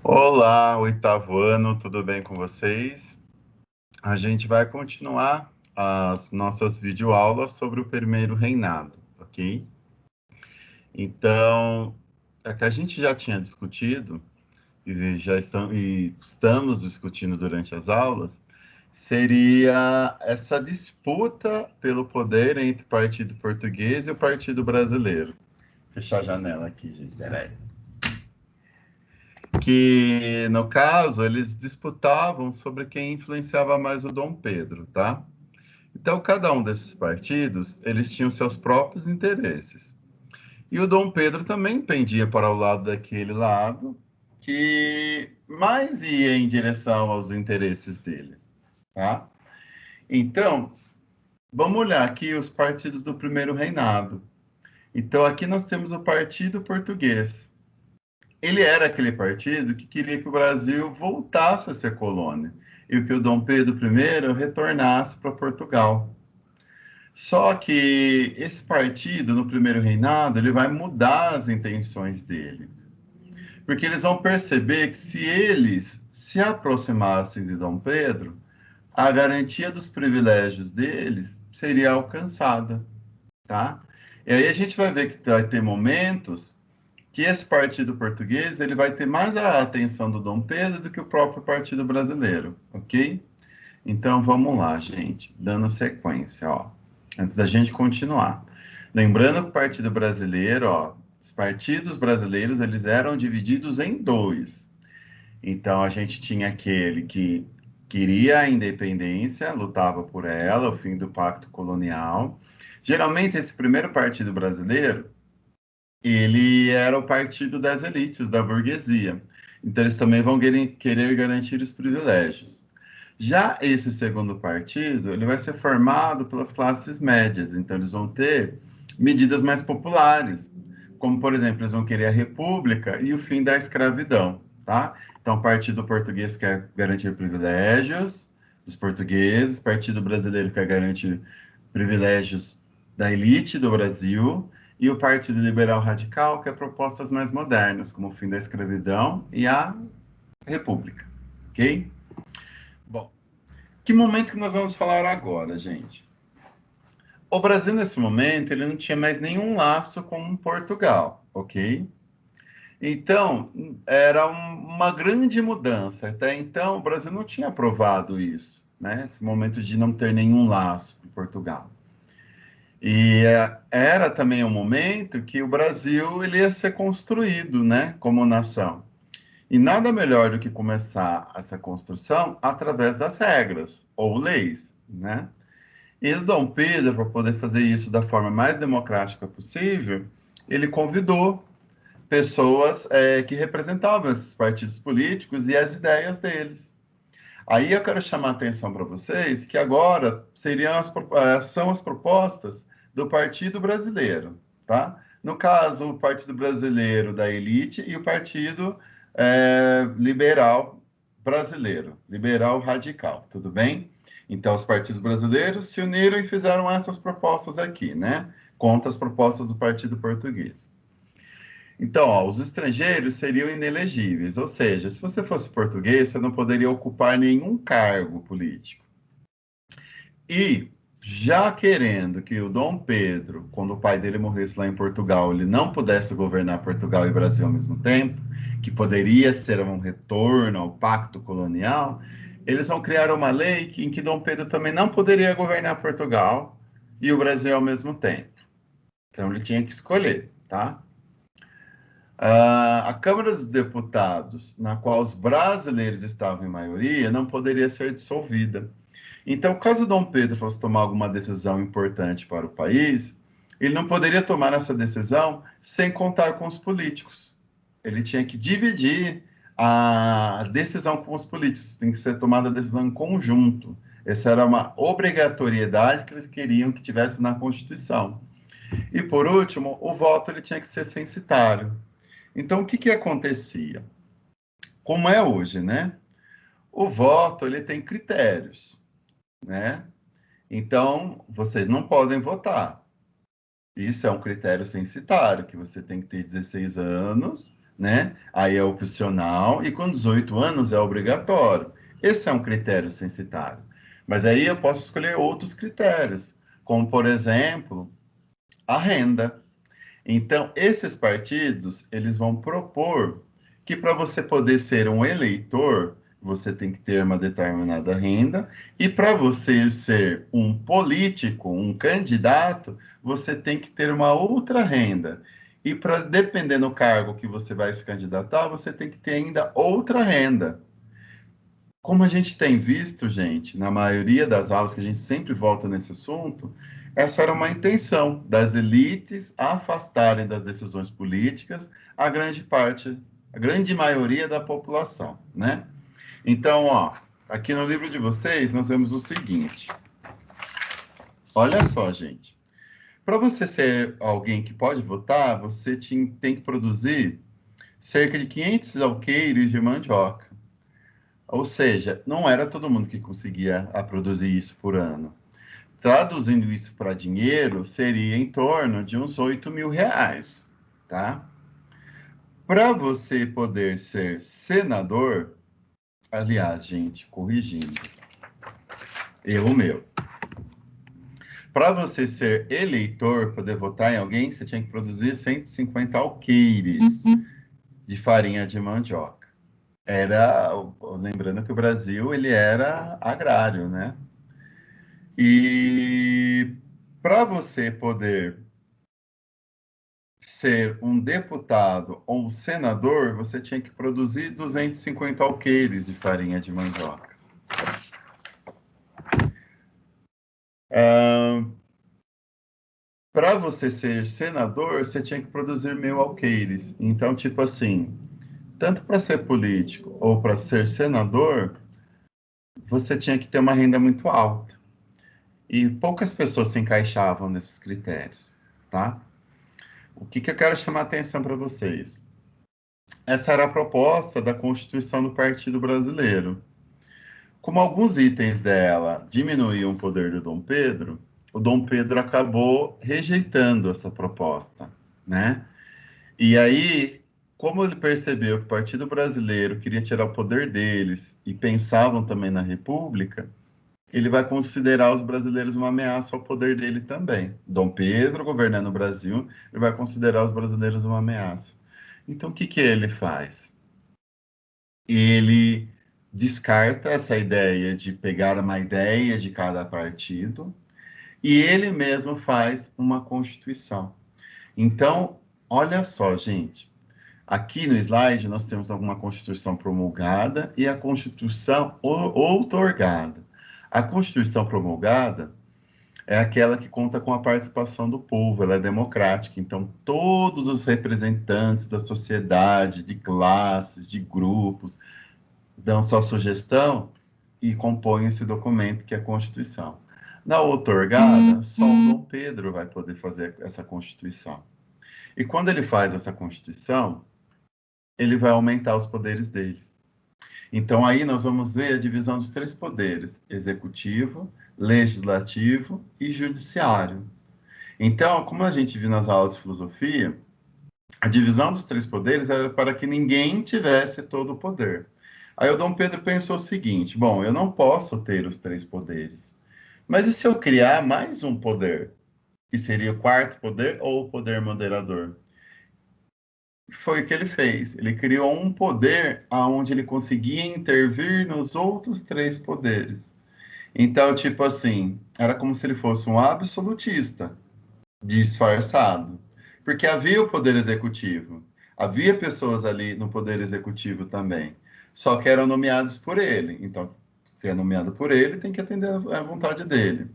Olá, oitavo ano, tudo bem com vocês? A gente vai continuar as nossas videoaulas sobre o primeiro reinado, ok? Então, é que a gente já tinha discutido e estamos discutindo durante as aulas, seria essa disputa pelo poder entre o Partido Português e o Partido Brasileiro. Fechar a janela aqui, gente, peraí. Que, no caso, eles disputavam sobre quem influenciava mais o Dom Pedro, tá? Então, cada um desses partidos, eles tinham seus próprios interesses. E o Dom Pedro também pendia para o lado daquele lado que mais ia em direção aos interesses dele, tá? Então, vamos olhar aqui os partidos do primeiro reinado. Então, aqui nós temos o Partido Português. Ele era aquele partido que queria que o Brasil voltasse a ser colônia e que o Dom Pedro I retornasse para Portugal. Só que esse partido, no primeiro reinado, ele vai mudar as intenções dele, porque eles vão perceber que se eles se aproximassem de Dom Pedro, a garantia dos privilégios deles seria alcançada, tá? E aí a gente vai ver que vai ter momentos que esse partido português ele vai ter mais a atenção do Dom Pedro do que o próprio partido brasileiro, ok? Então vamos lá, gente, dando sequência, ó, antes da gente continuar. Lembrando que o Partido Brasileiro, ó, os partidos brasileiros eles eram divididos em dois. Então a gente tinha aquele que queria a independência, lutava por ela, o fim do pacto colonial. Geralmente esse primeiro partido brasileiro ele era o partido das elites, da burguesia. Então, eles também vão querer garantir os privilégios. Já esse segundo partido, ele vai ser formado pelas classes médias. Então, eles vão ter medidas mais populares, como, por exemplo, eles vão querer a república e o fim da escravidão, tá? Então, o Partido Português quer garantir privilégios dos portugueses, o Partido Brasileiro quer garantir privilégios da elite do Brasil, e o Partido Liberal Radical quer propostas mais modernas, como o fim da escravidão e a república, ok? Bom, que momento que nós vamos falar agora, gente? O Brasil, nesse momento, ele não tinha mais nenhum laço com Portugal, ok? Então, era uma grande mudança. Até então, o Brasil não tinha aprovado isso, né? Esse momento de não ter nenhum laço com Portugal. E era também um momento que o Brasil ele ia ser construído, né, como nação. E nada melhor do que começar essa construção através das regras ou leis, né? E o Dom Pedro, para poder fazer isso da forma mais democrática possível, ele convidou pessoas que representavam esses partidos políticos e as ideias deles. Aí eu quero chamar a atenção para vocês que agora são as propostas do Partido Brasileiro, tá? No caso, o Partido Brasileiro da elite e o Partido Liberal Brasileiro, Liberal Radical, tudo bem? Então, os partidos brasileiros se uniram e fizeram essas propostas aqui, né? Contra as propostas do Partido Português. Então, ó, os estrangeiros seriam inelegíveis, ou seja, se você fosse português, você não poderia ocupar nenhum cargo político. E já querendo que o Dom Pedro, quando o pai dele morresse lá em Portugal, ele não pudesse governar Portugal e Brasil ao mesmo tempo, que poderia ser um retorno ao pacto colonial, eles vão criar uma lei em que Dom Pedro também não poderia governar Portugal e o Brasil ao mesmo tempo. Então ele tinha que escolher, tá? A Câmara dos Deputados, na qual os brasileiros estavam em maioria, não poderia ser dissolvida. Então, caso Dom Pedro fosse tomar alguma decisão importante para o país, ele não poderia tomar essa decisão sem contar com os políticos. Ele tinha que dividir a decisão com os políticos, tem que ser tomada a decisão em conjunto. Essa era uma obrigatoriedade que eles queriam que tivesse na Constituição. E, por último, o voto ele tinha que ser censitário. Então, o que que acontecia? Como é hoje, né? O voto, ele tem critérios, né? Então, vocês não podem votar. Isso é um critério censitário, que você tem que ter 16 anos né? Aí é opcional e com 18 anos é obrigatório. Esse é um critério censitário. Mas aí eu posso escolher outros critérios, como, por exemplo, a renda. Então, esses partidos, eles vão propor que para você poder ser um eleitor, você tem que ter uma determinada renda, e para você ser um político, um candidato, você tem que ter uma outra renda. E para depender do cargo que você vai se candidatar, você tem que ter ainda outra renda. Como a gente tem visto, gente, na maioria das aulas que a gente sempre volta nesse assunto, essa era uma intenção das elites afastarem das decisões políticas a grande parte, a grande maioria da população, né? Então, ó, aqui no livro de vocês nós vemos o seguinte. Olha só, gente. Para você ser alguém que pode votar, você tem que produzir cerca de 500 alqueires de mandioca. Ou seja, não era todo mundo que conseguia produzir isso por ano. Traduzindo isso para dinheiro, seria em torno de uns R$ 8.000, tá? Para você poder ser senador, aliás, gente, corrigindo, erro meu. Para você ser eleitor, poder votar em alguém, você tinha que produzir 150 alqueires de farinha de mandioca. Lembrando que o Brasil, ele era agrário, né? E para você poder ser um deputado ou um senador, você tinha que produzir 250 alqueires de farinha de mandioca. Para você ser senador, você tinha que produzir 1.000 alqueires. Então, tipo assim, tanto para ser político ou para ser senador, você tinha que ter uma renda muito alta. E poucas pessoas se encaixavam nesses critérios, tá? O que eu quero chamar a atenção para vocês? Essa era a proposta da Constituição do Partido Brasileiro. Como alguns itens dela diminuíam o poder do Dom Pedro, o Dom Pedro acabou rejeitando essa proposta, né? E aí, como ele percebeu que o Partido Brasileiro queria tirar o poder deles e pensavam também na República, ele vai considerar os brasileiros uma ameaça ao poder dele também. Dom Pedro, governando o Brasil, ele vai considerar os brasileiros uma ameaça. Então, o que que ele faz? Ele descarta essa ideia de pegar uma ideia de cada partido e ele mesmo faz uma constituição. Então, olha só, gente. Aqui no slide nós temos alguma constituição promulgada e a constituição outorgada. A constituição promulgada é aquela que conta com a participação do povo, ela é democrática. Então, todos os representantes da sociedade, de classes, de grupos, dão sua sugestão e compõem esse documento que é a Constituição. Na outorgada, só o Dom Pedro vai poder fazer essa Constituição. E quando ele faz essa Constituição, ele vai aumentar os poderes dele. Então, aí nós vamos ver a divisão dos três poderes: executivo, legislativo e judiciário. Então, como a gente viu nas aulas de filosofia, a divisão dos três poderes era para que ninguém tivesse todo o poder. Aí o Dom Pedro pensou o seguinte: bom, eu não posso ter os três poderes, mas e se eu criar mais um poder, que seria o quarto poder ou o poder moderador? Foi o que ele fez. Ele criou um poder aonde ele conseguia intervir nos outros três poderes. Então, tipo assim, era como se ele fosse um absolutista disfarçado, porque havia o poder executivo, havia pessoas ali no poder executivo também, só que eram nomeados por ele. Então, se é nomeado por ele, tem que atender à vontade dele.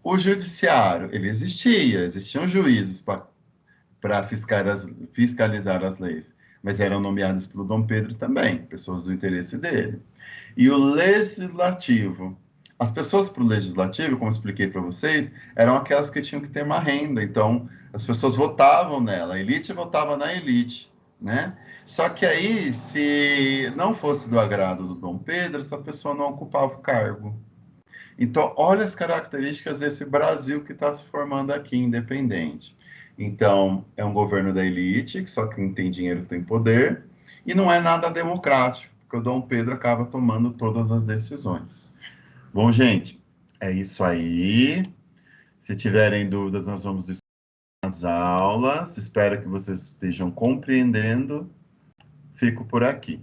O judiciário, ele existiam juízes para fiscalizar as leis, mas eram nomeados pelo Dom Pedro também, pessoas do interesse dele. E o legislativo, as pessoas para o legislativo, como eu expliquei para vocês, eram aquelas que tinham que ter uma renda. Então, as pessoas votavam nela, a elite votava na elite, né? Só que aí, se não fosse do agrado do Dom Pedro, essa pessoa não ocupava o cargo. Então, olha as características desse Brasil que está se formando aqui, independente. Então, é um governo da elite, que só quem tem dinheiro tem poder, e não é nada democrático, porque o Dom Pedro acaba tomando todas as decisões. Bom, gente, é isso aí. Se tiverem dúvidas, nós vamos discutir nas aulas. Espero que vocês estejam compreendendo. Fico por aqui.